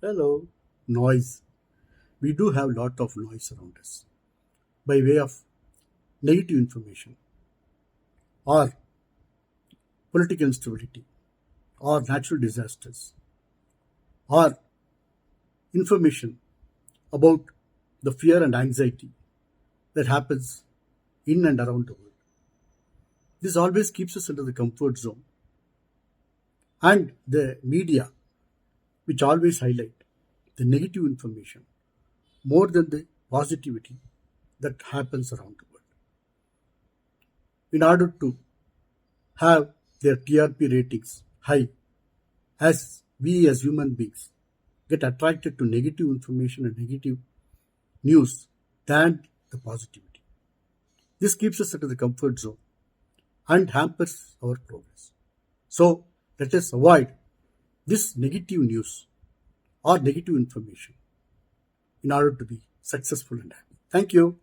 Hello. Noise. We do have a lot of noise around us by way of negative information or political instability or natural disasters or information about the fear and anxiety that happens in and around the world. This always keeps us into the comfort zone and the media which always highlight the negative information more than the positivity that happens around the world. In order to have their TRP ratings high, as we as human beings get attracted to negative information and negative news than the positivity. This keeps us into the comfort zone and hampers our progress. So let us avoid this negative news or negative information in order to be successful and happy. Thank you.